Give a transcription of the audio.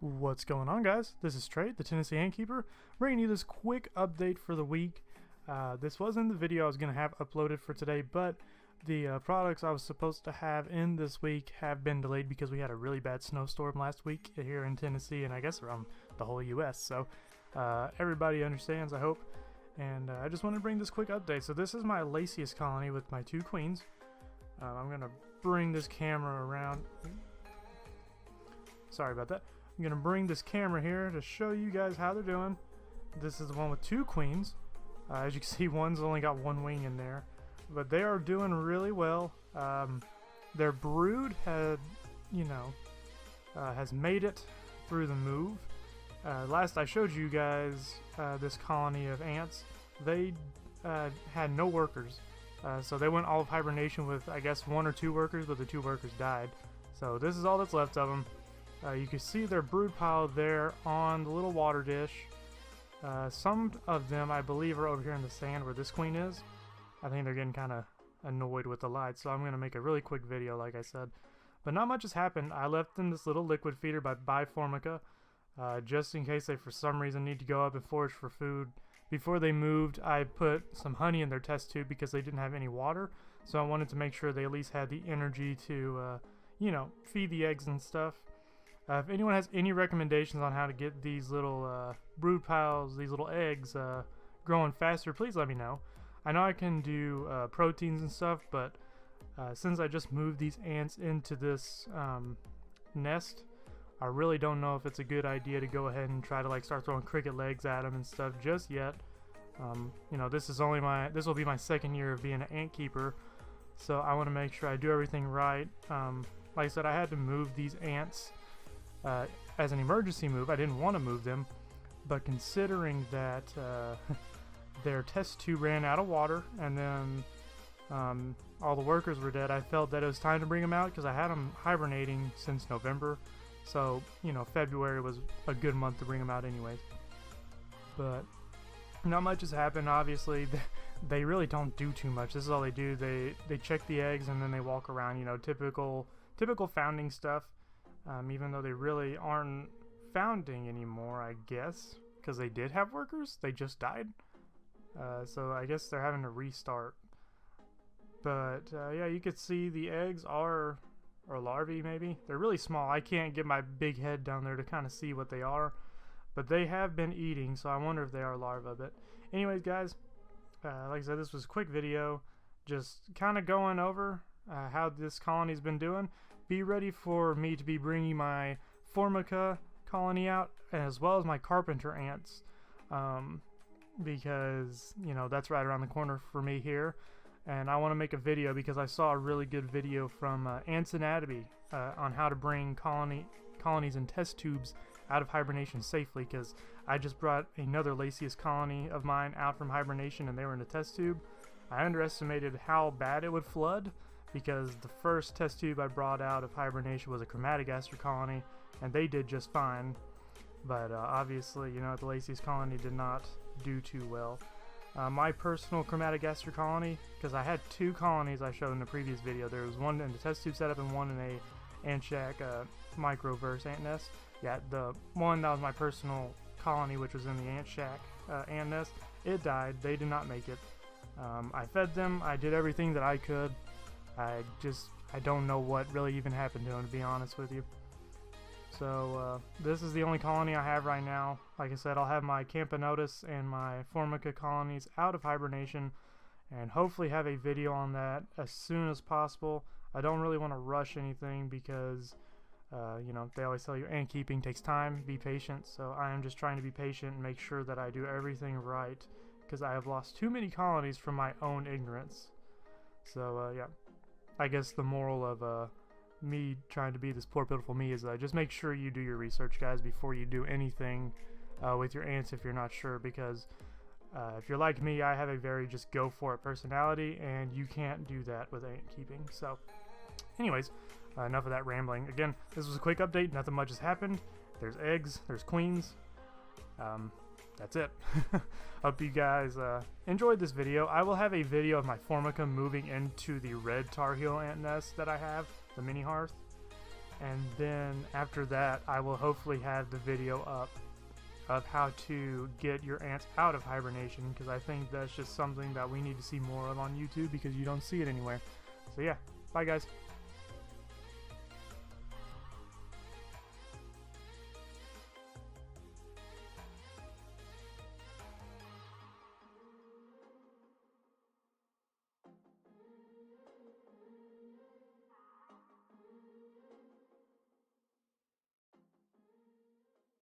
What's going on, guys? This is Trey, the Tennessee Antkeeper, bringing you this quick update for the week. This wasn't the video I was going to have uploaded for today, but the products I was supposed to have in this week have been delayed because we had a really bad snowstorm last week here in Tennessee, and I guess around the whole US. So everybody understands, I hope. And I just wanted to bring this quick update. So this is my Lasius colony with my two queens. I'm going to bring this camera around. Sorry about that. I'm going to bring this camera here to show you guys how they're doing. This is the one with two queens. As you can see, one's only got one wing in there. But they are doing really well. Their brood had, has made it through the move. Last I showed you guys this colony of ants. They had no workers. So they went all of hibernation with, I guess, one or two workers, but the two workers died. So this is all that's left of them. You can see their brood pile there on the little water dish. Some of them, I believe, are over here in the sand where this queen is. I think they're getting kind of annoyed with the light, so I'm going to make a really quick video, like I said. But not much has happened. I left them this little liquid feeder by Formica, just in case they, for some reason, need to go up and forage for food. Before they moved, I put some honey in their test tube because they didn't have any water, so I wanted to make sure they at least had the energy to, feed the eggs and stuff. If anyone has any recommendations on how to get these little brood piles, these little eggs growing faster, please let me know. I know I can do proteins and stuff, but since I just moved these ants into this nest, I really don't know if it's a good idea to go ahead and try to start throwing cricket legs at them and stuff just yet. This will be my second year of being an ant keeper, so I want to make sure I do everything right. Like I said, I had to move these ants as an emergency move. I didn't want to move them, but considering that their test tube ran out of water and then all the workers were dead, I felt that it was time to bring them out because I had them hibernating since November. So, February was a good month to bring them out anyways. But not much has happened, obviously. They really don't do too much. This is all they do. They check the eggs and then they walk around, typical founding stuff. Even though they really aren't founding anymore, I guess, because they did have workers. They just died. So I guess they're having to restart. But yeah, you could see the eggs are larvae, maybe. They're really small. I can't get my big head down there to kind of see what they are. But they have been eating, so I wonder if they are larvae. But anyways, guys, like I said, this was a quick video. Just kind of going over how this colony's been doing. Be ready for me to be bringing my Formica colony out, as well as my carpenter ants, because that's right around the corner for me here, and I want to make a video because I saw a really good video from Ants Anatomy on how to bring colonies and test tubes out of hibernation safely, because I just brought another Lasius colony of mine out from hibernation and they were in a test tube. I underestimated how bad it would flood, because the first test tube I brought out of hibernation was a chromatogaster colony, and they did just fine. But obviously, the Lasius colony did not do too well. My personal chromatogaster colony, because I had two colonies I showed in the previous video. There was one in the test tube setup and one in a ant shack microverse ant nest. Yeah, the one that was my personal colony, which was in the ant shack ant nest, it died. They did not make it. I fed them. I did everything that I could. I don't know what really even happened to him, to be honest with you. So this is the only colony I have right now. Like I said, I'll have my Camponotus and my Formica colonies out of hibernation and hopefully have a video on that as soon as possible. I don't really want to rush anything because they always tell you ant keeping takes time, be patient. So I am just trying to be patient and make sure that I do everything right, because I have lost too many colonies from my own ignorance. So yeah, I guess the moral of me trying to be this poor pitiful me is just make sure you do your research, guys, before you do anything with your ants if you're not sure, because if you're like me, I have a very just go for it personality, and you can't do that with ant keeping. So anyways, enough of that rambling. Again, this was a quick update. Nothing much has happened. There's eggs, there's queens. That's it. Hope you guys enjoyed this video. I will have a video of my Formica moving into the red Tar Heel ant nest that I have, the mini hearth. and then after that I will hopefully have the video up of how to get your ants out of hibernation, because I think that's just something that we need to see more of on YouTube because you don't see it anywhere. So yeah, bye guys.